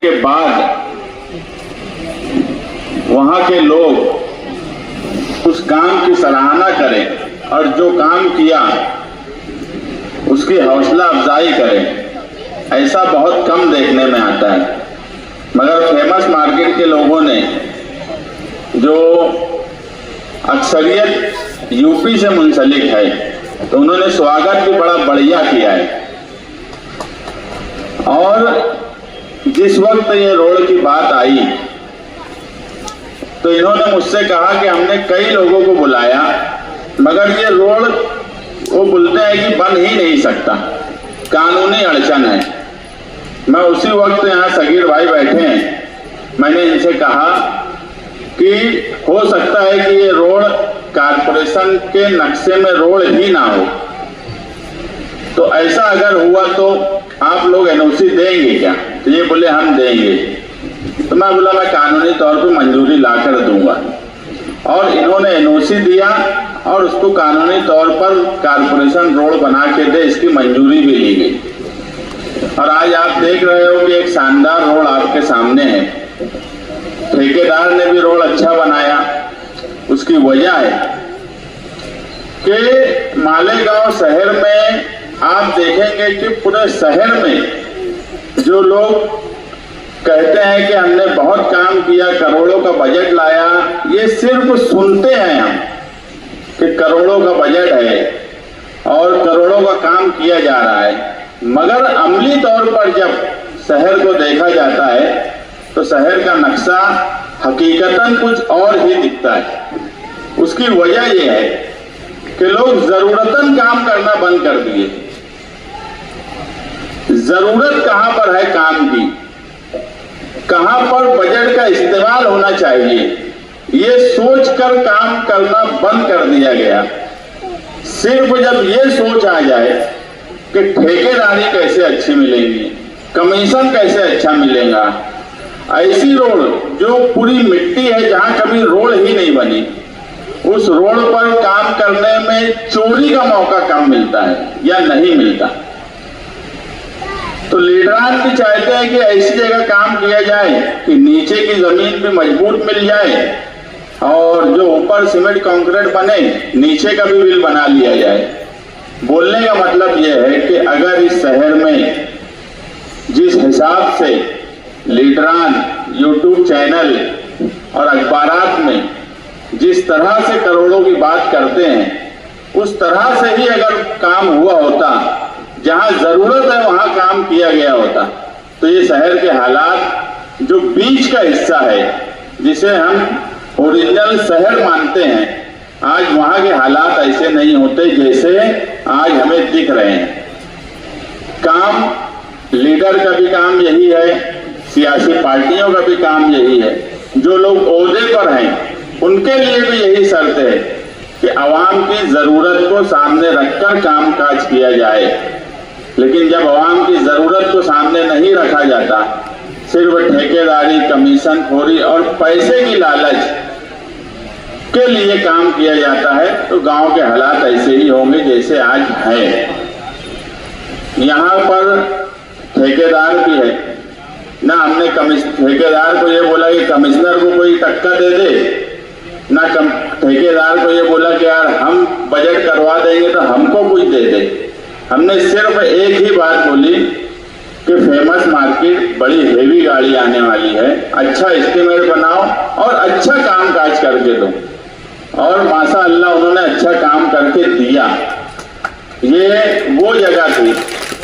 के बाद वहां के लोग उस काम की सराहना करें और जो काम किया उसकी हौसला अफजाई करें, ऐसा बहुत कम देखने में आता है। मगर फेमस मार्केट के लोगों ने, जो अक्सरियत यूपी से मुंसलिक है, तो उन्होंने स्वागत भी बड़ा बढ़िया किया है। और जिस वक्त ये रोड की बात आई तो इन्होंने मुझसे कहा कि हमने कई लोगों को बुलाया, मगर ये रोड वो बोलते हैं कि बन ही नहीं सकता, कानूनी अड़चन है। मैं उसी वक्त यहाँ सगीर भाई बैठे हैं, मैंने इनसे कहा कि हो सकता है कि ये रोड कारपोरेशन के नक्शे में रोड ही ना हो, तो ऐसा अगर हुआ तो आप लोग एनओसी देंगे क्या? तो ये बोले हम देंगे। तो मैं बोला मैं कानूनी तौर पे मंजूरी लाकर दूंगा, और इन्होंने एनओसी दिया और उसको कानूनी तौर पर कारपोरेशन रोड बना के दे, इसकी मंजूरी भी ली गई। और आज आप देख रहे हो कि एक शानदार रोड आपके सामने है। ठेकेदार ने भी रोड अच्छा बनाया। उसकी वजह है कि मालेगांव शहर में आप देखेंगे कि पूरे शहर में जो लोग कहते हैं कि हमने बहुत काम किया, करोड़ों का बजट लाया, ये सिर्फ सुनते हैं हम कि करोड़ों का बजट है और करोड़ों का काम किया जा रहा है, मगर अमली तौर पर जब शहर को देखा जाता है तो शहर का नक्शा हकीकतन कुछ और ही दिखता है। उसकी वजह यह है कि लोग जरूरतन काम करना बंद कर दिए। जरूरत कहां पर है काम की, कहां पर बजट का इस्तेमाल होना चाहिए, ये सोचकर काम करना बंद कर दिया गया। सिर्फ जब ये सोच आ जाए कि ठेकेदारी कैसे अच्छी मिलेगी, कमीशन कैसे अच्छा मिलेगा, ऐसी रोड जो पूरी मिट्टी है, जहां कभी रोड ही नहीं बनी, उस रोड पर काम करने में चोरी का मौका कम मिलता है या नहीं मिलता। तो लीडरान भी चाहते हैं कि ऐसी जगह काम किया जाए कि नीचे की जमीन भी मजबूत मिल जाए और जो ऊपर सीमेंट कंक्रीट बने, नीचे का भी बिल बना लिया जाए। बोलने का मतलब यह है कि अगर इस शहर में जिस हिसाब से लीडरान, यूट्यूब चैनल और अखबारात में जिस तरह से करोड़ों की बात करते हैं, उस तरह से ही अगर काम हुआ होता, जहां जरूरत है वहां काम किया गया होता, तो ये शहर के हालात जो बीच का हिस्सा है, जिसे हम ओरिजिनल शहर मानते हैं, आज वहां के हालात ऐसे नहीं होते जैसे आज हमें दिख रहे हैं। काम लीडर का भी काम यही है, सियासी पार्टियों का भी काम यही है, जो लोग ओहदे पर हैं उनके लिए भी यही शर्त है कि आवाम की जरूरत को सामने रखकर कामकाज किया जाए। लेकिन जब आवाम की जरूरत को सामने नहीं रखा जाता, सिर्फ ठेकेदारी, कमीशन खोरी और पैसे की लालच के लिए काम किया जाता है, तो गांव के हालात ऐसे ही होंगे जैसे आज है। यहाँ पर ठेकेदार भी है ना, हमने ठेकेदार को ये बोला कि कमिश्नर को कोई टक्कर दे दे, ना ठेकेदार को ये बोला कि यार हम बजट करवा देंगे तो हमको कुछ दे दे। हमने सिर्फ एक ही बात बोली कि फेमस मार्केट बड़ी हेवी गाड़ी आने वाली है, अच्छा एस्टीमेट बनाओ और अच्छा काम काज करके दो। और माशाअल्लाह उन्होंने अच्छा काम करके दिया। ये वो जगह थी,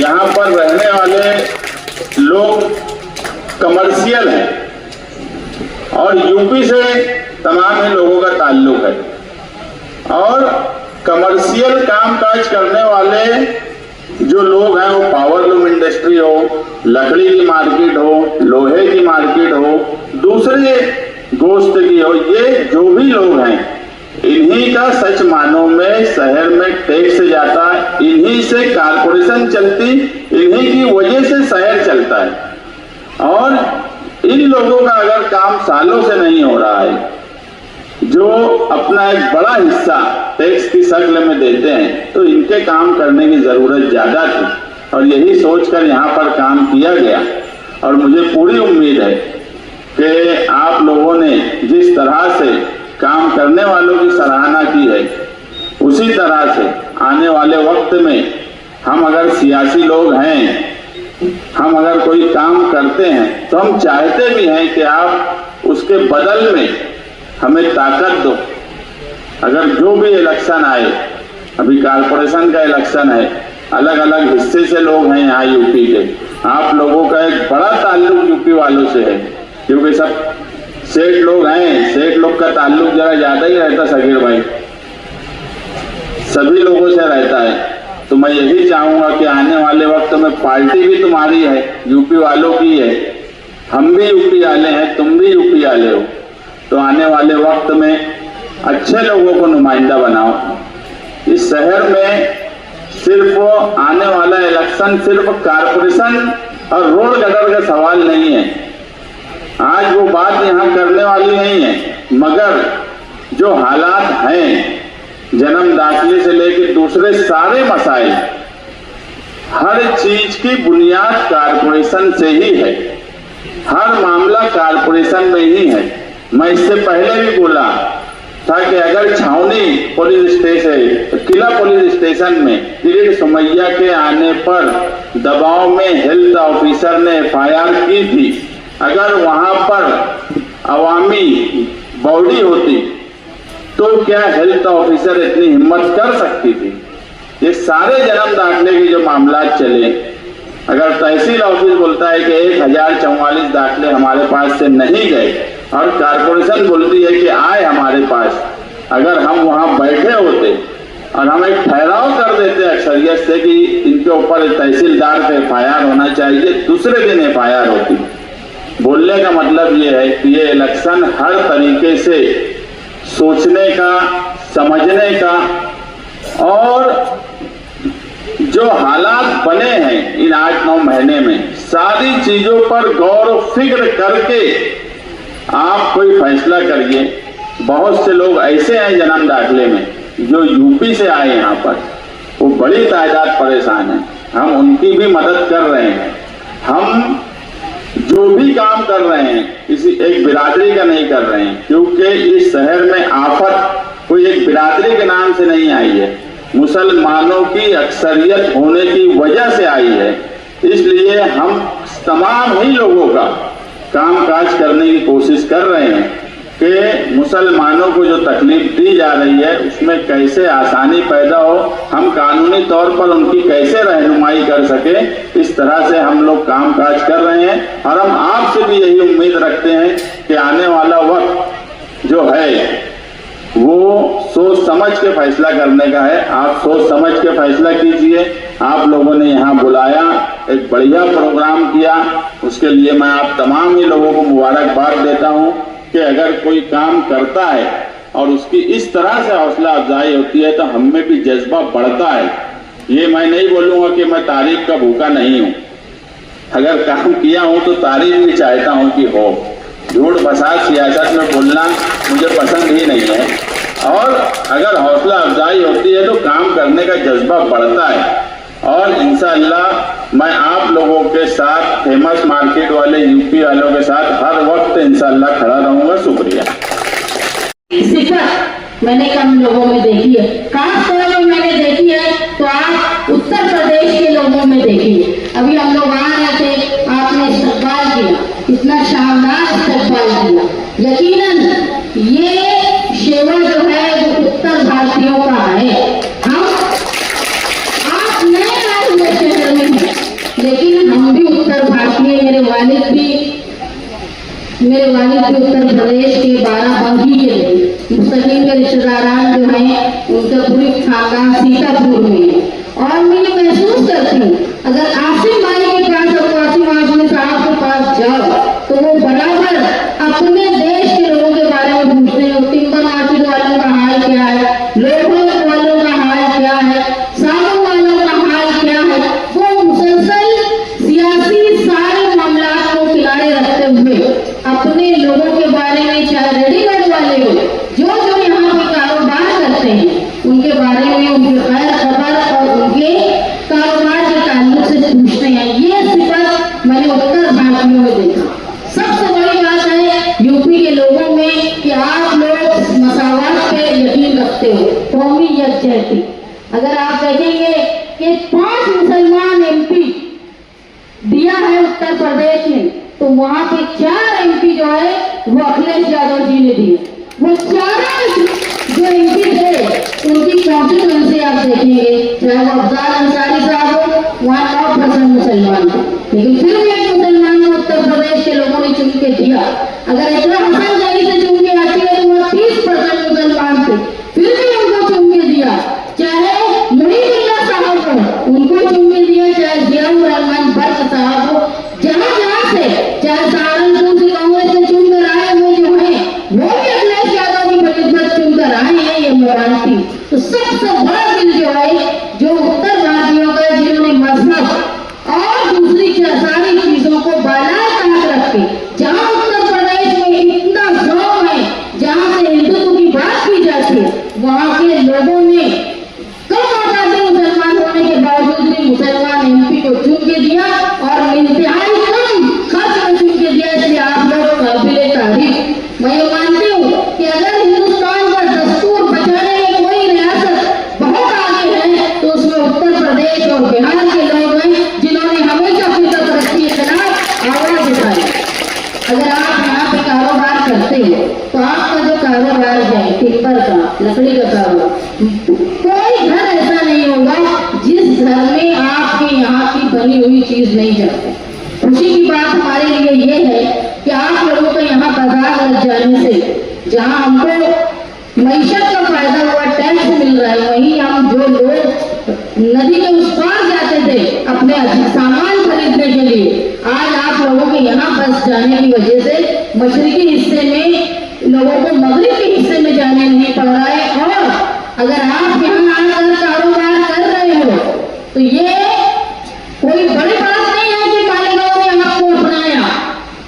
यहाँ पर रहने वाले लोग कमर्शियल हैं और यूपी से तमाम ही लोगों का ताल्लुक है, और कमर्शियल कामकाज करने वाले जो लोग हैं, वो पावरलूम इंडस्ट्री हो, लकड़ी की मार्केट हो, लोहे की मार्केट हो, दूसरे गोश्त की हो, ये जो भी लोग हैं, इन्हीं का सच मानों में शहर में टैक्स जाता है, इन्हीं से कारपोरेशन चलती, इन्हीं की वजह से शहर चलता है। और इन लोगों का अगर काम सालों से नहीं हो रहा है, जो अपना एक बड़ा हिस्सा टैक्स की शक्ल में देते हैं, तो इनके काम करने की जरूरत ज्यादा थी और यही सोचकर यहाँ पर काम किया गया। और मुझे पूरी उम्मीद है कि आप लोगों ने जिस तरह से काम करने वालों की सराहना की है, उसी तरह से आने वाले वक्त में हम अगर सियासी लोग हैं, हम अगर कोई काम करते हैं, तो हम चाहते भी हैं कि आप उसके बदल में हमें ताकत दो। अगर जो भी इलेक्शन आए, अभी कारपोरेशन का इलेक्शन है, अलग अलग हिस्से से लोग हैं यहाँ यूपी के, आप लोगों का एक बड़ा ताल्लुक यूपी वालों से है, क्योंकि सब सेठ लोग हैं, सेठ लोग का ताल्लुक जरा ज्यादा ही रहता सगीर भाई, सभी लोगों से रहता है। तो मैं यही चाहूंगा कि आने वाले वक्त में पार्टी भी तुम्हारी है, यूपी वालों की है, हम भी यूपी वाले हैं, तुम भी यूपी वाले हो, तो आने वाले वक्त में अच्छे लोगों को नुमाइंदा बनाओ। इस शहर में सिर्फ आने वाला इलेक्शन सिर्फ कारपोरेशन और रोड गटर का सवाल नहीं है, आज वो बात यहाँ करने वाली नहीं है, मगर जो हालात हैं, जन्म दाखिले से लेकर दूसरे सारे मसाइल, हर चीज की बुनियाद कारपोरेशन से ही है, हर मामला कारपोरेशन में ही है। मैं इससे पहले भी बोला था कि अगर छावनी पुलिस स्टेशन, किला पुलिस स्टेशन में किरीट सुमैया के आने पर दबाव में हेल्थ ऑफिसर ने एफआईआर की थी, अगर वहां पर अवामी बॉडी होती तो क्या हेल्थ ऑफिसर इतनी हिम्मत कर सकती थी? ये सारे जन्म दाखिले के जो मामला चले, अगर तहसील ऑफिस बोलता है कि 1044 दाखिले हमारे पास से नहीं गए और कारपोरेशन बोलती है कि आए हमारे पास, अगर हम वहां बैठे होते और हम एक ठहराव कर देते अक्सरियत से कि इनके ऊपर तहसीलदार का एफआईआर होना चाहिए, दूसरे दिन एफआईआर होती। बोलने का मतलब ये है कि ये इलेक्शन हर तरीके से सोचने का, समझने का, और जो हालात बने हैं इन 8-9 महीने में, सारी चीजों पर गौर फिक्र करके आप कोई फैसला करिए। बहुत से लोग ऐसे हैं जन्म दाखिले में जो यूपी से आए यहाँ पर, वो बड़ी तादाद परेशान है, हम उनकी भी मदद कर रहे हैं। हम जो भी काम कर रहे हैं किसी एक बिरादरी का नहीं कर रहे हैं, क्योंकि इस शहर में आफत कोई एक बिरादरी के नाम से नहीं आई है, मुसलमानों की अक्सरियत होने की वजह से आई है। इसलिए हम तमाम ही लोगों का कामकाज करने की कोशिश कर रहे हैं कि मुसलमानों को जो तकलीफ दी जा रही है उसमें कैसे आसानी पैदा हो, हम कानूनी तौर पर उनकी कैसे रहनुमाई कर सके, इस तरह से हम लोग कामकाज कर रहे हैं। और हम आपसे भी यही उम्मीद रखते हैं कि आने वाला वक्त जो है वो सोच समझ के फैसला करने का है। आप सोच समझ के फैसला कीजिए। आप लोगों ने यहाँ बुलाया, एक बढ़िया प्रोग्राम किया, उसके लिए मैं आप तमाम ही लोगों को मुबारकबाद देता हूँ कि अगर कोई काम करता है और उसकी इस तरह से हौसला अफजाई होती है तो हम में भी जज्बा बढ़ता है। ये मैं नहीं बोलूँगा कि मैं तारीफ का भूखा नहीं हूँ, अगर काम किया हूँ तो तारीफ भी चाहता हूँ कि हो। झूठ फसाद सियासत में बोलना मुझे पसंद ही नहीं है, और अगर हौसला अफजाई होती है तो काम करने का जज्बा बढ़ता है। और इंशाअल्लाह मैं आप लोगों के साथ, फेमस मार्केट वाले यूपी वालों के साथ हर वक्त इंशाअल्लाह खड़ा रहूंगा। शुक्रिया। सिफत मैंने कम लोगों में देखी है, खास तौर पर मैंने देखी है तो आप उत्तर प्रदेश के लोगों में देखी है। अभी हम लोग आ रहे थे, आपने इस्तकबाल किया, इतना शानदार इस्तकबाल किया। यकीनन ये सेवा जो है वो उत्तर भारतीयों का है। हम आप नए आए हुए शहर में हैं, लेकिन हम भी उत्तर भारतीय, मेरे वालिद भी उत्तर प्रदेश के बाराबंकी के थे। मुस्तकीम के रिश्तेदारान जो हैं उनका पूरी खानदान सीतापुर में है। और मैं महसूस करती हूँ अगर आसिम भाई के पास और आसिम आजमी साहब के पास जाओ तो वो बराबर अपने देश के लोगों के बारे में पूछते हैं। टिम्बर मार्केट वालों का हाल क्या है, लोगों वालों का हाल क्या है, सालों वालों का हाल क्या है। वो मुसलसल सियासी सारे मामला को किनारे रखते हुए अपने लोगों के बारे में, चाहे रेडीमेड वाले हो, जो यहाँ पे कारोबार करते हैं उनके बारे में, उनकी खैर खबर और उनके कारोबार के ताल्लुक से पूछते हैं। ये सिफत मैंने उत्तर भारतीयों अगर आप देखेंगे कि 5 मुसलमान एमपी दिया है उत्तर प्रदेश में, तो वहां पे 4 एमपी जो है वो अखिलेश यादव जी ने दिए। वो 4 जो एमपी थे उनकी कॉन्स्टिट्यूएंसी आप देखेंगे, चाहे वो अफजाल अंसारी साहब हो, वहाँ 9% मुसलमान थे, लेकिन फिर भी एक मुसलमान को उत्तर प्रदेश के लोगों ने चुन के दिया। अगर इतना हसन गली से चुन के आती है तो वो 30% मुसलमान थे, फिर भी उनको चुन के दिया। चाहे मुनीरुल्लाह साहब को उनको चुन के दिया, चाहे जियाउर रहमान बर्क साहब को, जहाँ जहाँ से, चाहे सहारनपुर से कांग्रेस से चुनकर आए हुए जो है वो भी अखिलेश यादव की बनिस्बत चुनकर आए हैं, ये मैं मानती। तो सबसे बड़ा दिल जो है जो उत्तर भारतीयों का, जिन्होंने मजहब और दूसरी सारी चीजों को बाला ताक रख के, जहाँ उत्तर प्रदेश में इतना जोर है, जहाँ से हिंदुत्व की बात की जाती है, वहाँ के लोगों ने कम आबादी मुसलमान होने के बावजूद भी मुसलमान एमपी को चुन के दिया और इंतहाई कम खर्च में चुन के दिया। इसलिए आप लोग काबिले तारीफ। मैं मानती हूँ कि अगर हिंदुस्तान का दस्तूर बचाने में कोई रियासत बहुत आगे है तो उसमें उत्तर प्रदेश और बिहार के लोग हैं, जिन्होंने हमेशा फिक्र तरक्की के खिलाफ आवाज उठाई। अगर आप यहाँ पे कारोबार करते हो तो आपका जो कारोबार है टिम्बर का, लकड़ी का कारोबार, कोई घर ऐसा नहीं होगा जिस घर में आपके यहाँ की बनी हुई चीज नहीं जाती। खुशी की बात हमारे लिए ये है कि आप लोगों को यहाँ बाजार लग जाने से, जहाँ हमको मईशत का फायदा हुआ, टैक्स मिल रहा है, वहीं हम जो लोग नदी के उस पार जाते थे अपने सामान खरीदने के लिए, आज आप लोगों के यहाँ बस जाने की वजह से मशरकी हिस्से में लोगों को मगरिब के हिस्से में जाने नहीं पड़ रहा है। और अगर आप यहाँ आकर कारोबार कर रहे हो तो ये कोई बड़ी बात नहीं है कि मालेगांव ने आपको अपनाया।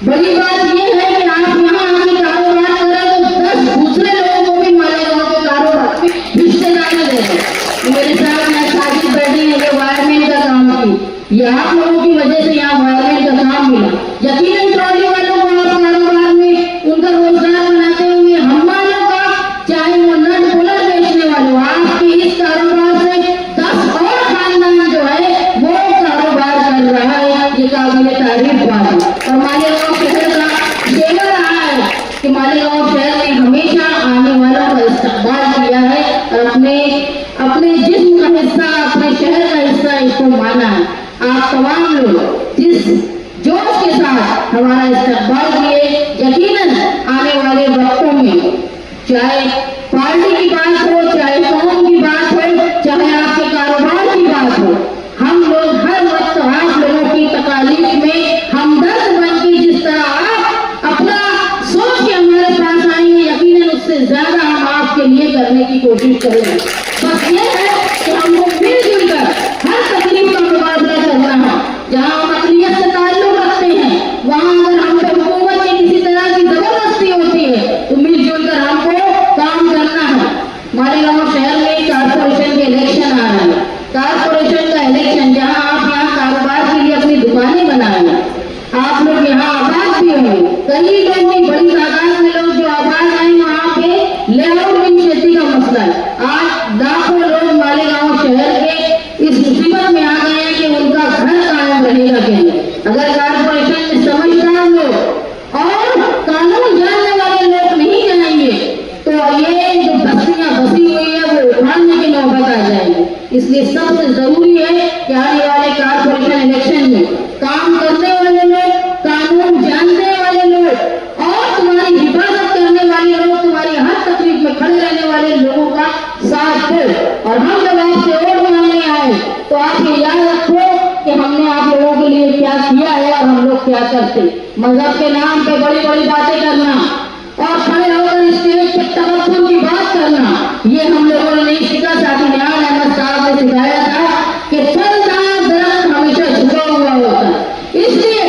बड़ी बात ये है कि आप यहाँ आके कारोबार कर रहे हो तो 10 दूसरे लोगों को भी मालेगांव के कारोबार में हिस्सेदारी दे दो। मेरे साथ मैं साजिद बैठी है जो वायरमैन का काम की, ये आप लोगों की वजह से यहाँ वायरमैन का काम मिला। यकीनन ट्रॉली वालों को आप कारोबार में उनका रोजगार बनाते होंगे, हम वालों का, चाहे वो नट बोलर बेचने वाले, आपके इस कारोबार से 10 और खानदान जो है वो कारोबार कर रहा है। ये काबिले तारीफ बात है। और मालेगांव शहर का जेवर रहा है कि मालेगांव शहर ने हमेशा आने वालों का इस्तेमाल किया है और अपने जिस्म का हिस्सा, अपने शहर का हिस्सा इसको माना है। आप तमाम लोग जिस जोश के साथ हमारा इस्तेमाल किए, यकीनन आने वाले वक्तों में चाहे पार्टी की बात हो, चाहे कौम की बात हो, चाहे आपके कारोबार की बात हो, हम लोग हर वक्त आप लोगों की तकालीफ में हमदर्द बन के, जिस तरह आप अपना सोच के हमारे पास आएंगे, यकीनन उससे ज्यादा हम आपके लिए करने की कोशिश करेंगे। बस ये है कि हमको मिलजुल कर हर तकलीफ का मुकाबला करना है। जहाँ हम अक़लियत से ताल्लुक रखते हैं, वहाँ अगर हम पे हुकूमत की किसी तरह की जबरदस्ती होती है तो मिलजुल कर हमको काम करना है। मालेगांव शहर में कारपोरेशन के इलेक्शन आ रहे हैं, कारपोरेशन का इलेक्शन, जहाँ आप यहाँ कारोबार के लिए अपनी दुकानें बनाए, आप लोग यहाँ आबाद भी होंगे, कई लोग नहीं, बड़ी तादाद में लोग जो आबाद आए वहाँ पे लेआउट की खेती का मसला है। आज लाखों लोग मालेगांव शहर के इस मुसीबत में आ गए हैं कि उनका घर कायम रहेगा कि नहीं। अगर कारपोरेशन में समझदार लोग और कानून जानने वाले लोग नहीं जाएंगे तो ये जो बस्तियां बसी हुई है वो उठाने की नौबत आ जाएगी। इसलिए सबसे जरूरी है कि आने वाले कारपोरेशन इलेक्शन में काम करने वाले लोग, कानून जानने वाले लोग और तुम्हारी हिफाजत करने वाले लोग, तुम्हारी हर तकलीफ में खड़े रहने वाले लोगों का साथ दो। और हम जब आपसे वोट मांगने आए तो आप ये याद रखो कि हमने आप लोगों के लिए क्या किया है और हम लोग क्या करते। मजहब के नाम पे बड़ी बड़ी बातें करना और खड़े होकर स्टेज पे तकब्बुर की बात करना, ये हम लोगों ने नहीं सीखा। साथी निहाल अहमद साहब ने सिखाया था कि फलदार दरख्त हमेशा झुका हुआ होता है। इसलिए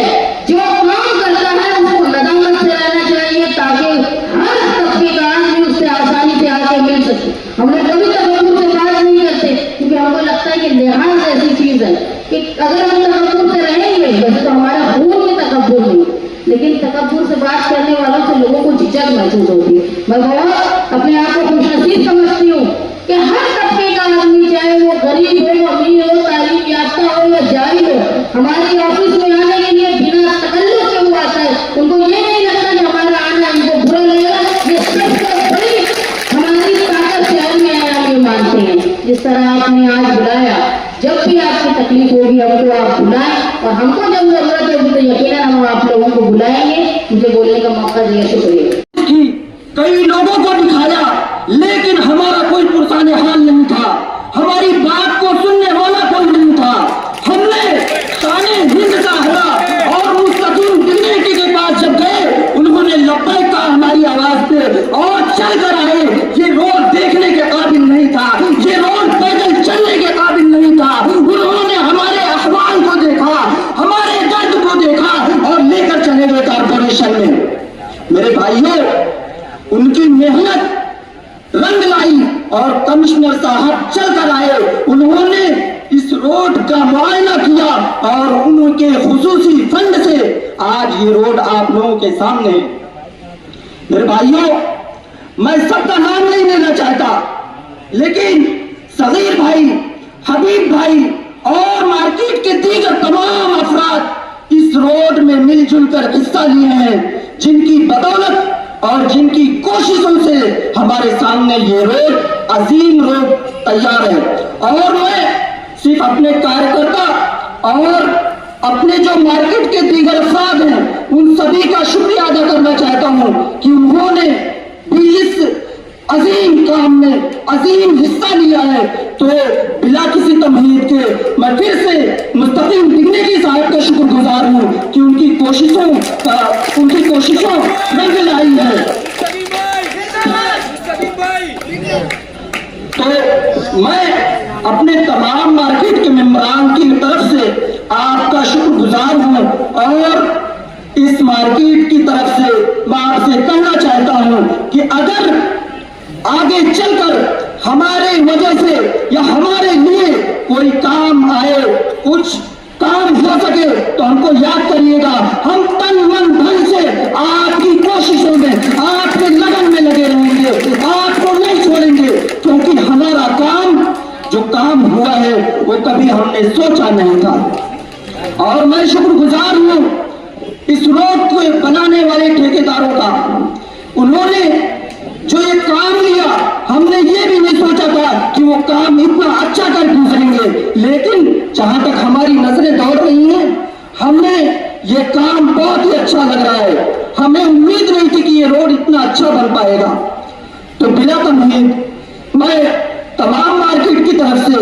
जो काम करता है उसको नदामत से रहना चाहिए ताकि हर तबके का आदमी उससे आसानी से आके मिल सके। हम लोग कभी तकब्बुर से बात नहीं करते क्योंकि हमको लगता है कि लिहाज ऐसी चीज है कि अगर हम तकब्बुर से रहेंगे वैसे तो हमारा खून में तकब्बुर नहीं, लेकिन तकब्बुर से बात करने वालों से लोगों को झिझक महसूस होती है। मैं बहुत अपने आप को खुशनसीब समझती हूँ कि हर तबके का आदमी, चाहे वो हमारे ऑफिस में आने के लिए बिना तकल्लुफ के वो आता है। उनको ये नहीं लगता कि हमारा आना इनको बुरा लगेगा। ये सबसे बड़ी हमारी ताकत शहर में आया ये मानते हैं। जिस तरह आपने आज बुलाया, जब भी आपकी तकलीफ होगी हमको आप बुलाएं, और हमको जब जरूरत होगी तो यकीनन हम आप लोगों को बुलाएंगे। मुझे बोलने का मौका दिया, शुक्रिया। कई लोगों को दिखाया, लेकिन हमारा कोई पुरसाने हाल नहीं था, हमारी बात को सुनने वाला कोई नहीं था। हमने शाने हिंद का हरा और मुस्तकीम डिग्निटी के पास जब गए, उन्होंने लब्बैक कहा हमारी आवाज पे और चल कर आए। ये रोड देखने के काबिल नहीं था, ये रोड पैदल चलने के काबिल नहीं था। उन्होंने हमारे अहवाल को देखा, हमारे दर्द को देखा और लेकर चले गए कारपोरेशन में। मेरे भाइयों, उनकी मेहनत रंग लाई और कमिश्नर साहब चलकर आए। उन्होंने इस रोड का मुआयना किया और उनके खुसूसी फंड से आज ये रोड आप लोगों के सामने है। मेरे भाइयों, मैं सबका नाम नहीं लेना चाहता, लेकिन सगीर भाई, हबीब भाई और मार्केट के दीगर तमाम अफराद इस रोड में मिलजुल कर हिस्सा लिए हैं, जिनकी बदौलत और जिनकी कोशिशों से हमारे सामने ये रोड, अजीम रोड तैयार है। और मैं सिर्फ अपने कार्यकर्ता और अपने जो मार्केट के दीगर अफराद हैं, उन सभी का शुक्रिया अदा करना चाहता हूं कि उन्होंने भी इस अजीम काम में अजीम हिस्सा लिया है। तो बिला किसी तमहीद के मैं फिर से मुस्तकीम डिग्निटी साहब का शुक्रगुजार हूं कि उनकी कोशिशों रंग लाई है। तो मैं अपने तमाम मार्केट के मेंबरान की तरफ से आपका शुक्रगुजार हूं और इस मार्केट की तरफ से मैं आपसे कहना चाहता हूं कि अगर आगे चलकर हमारे वजह से या हमारे लिए कोई काम आए, कुछ काम हो सके, तो हमको याद करिएगा। हम तन मन धन से आपकी कोशिशों में, आपके लगन में लगे रहेंगे, आपको नहीं छोड़ेंगे, क्योंकि हमारा काम, जो काम हुआ है वो कभी हमने सोचा नहीं था। और मैं शुक्रगुजार हूं इस रोड को बनाने वाले ठेकेदारों का। उन्होंने जो ये काम लिया, हमने ये भी नहीं सोचा था कि वो काम इतना अच्छा कर गुजरेंगे, लेकिन जहां तक हमारी नजरें दौड़ रही हैं, हमने ये काम बहुत ही अच्छा लग रहा है। हमें उम्मीद नहीं थी कि ये रोड इतना अच्छा बन पाएगा। तो बिला तमहीद मैं तमाम मार्केट की तरफ से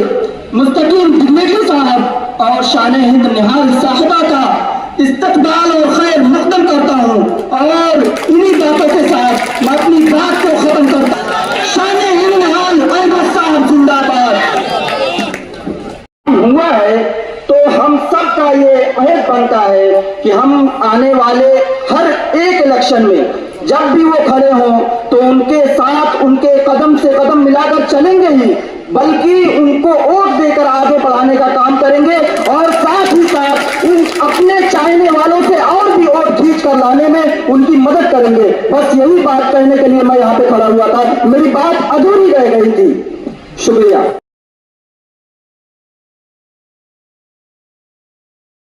मुस्तकीम डिग्निटी साहब और शाने हिंद निहाल साहिबा का इस्तकबाल और खैर मकदम करता हूं और इन्हीं बातों के साथ मैं अपनी बात को खत्म करता हूं। शाने हिंद निहाल अहमद साहब जिंदाबाद। हुआ है तो हम सब का ये अहद बनता है कि हम आने वाले हर एक इलेक्शन में जब भी वो खड़े हों तो उनके साथ, उनके कदम से कदम मिलाकर चलेंगे ही, बल्कि उनको वोट देकर आगे बढ़ाने का काम करेंगे और साथ ही साथ उन अपने चाहने वालों से और भी वोट खींच कर लाने में उनकी मदद करेंगे। बस यही बात कहने के लिए मैं यहाँ पे खड़ा हुआ था। मेरी बात अधूरी रह गई थी। शुक्रिया।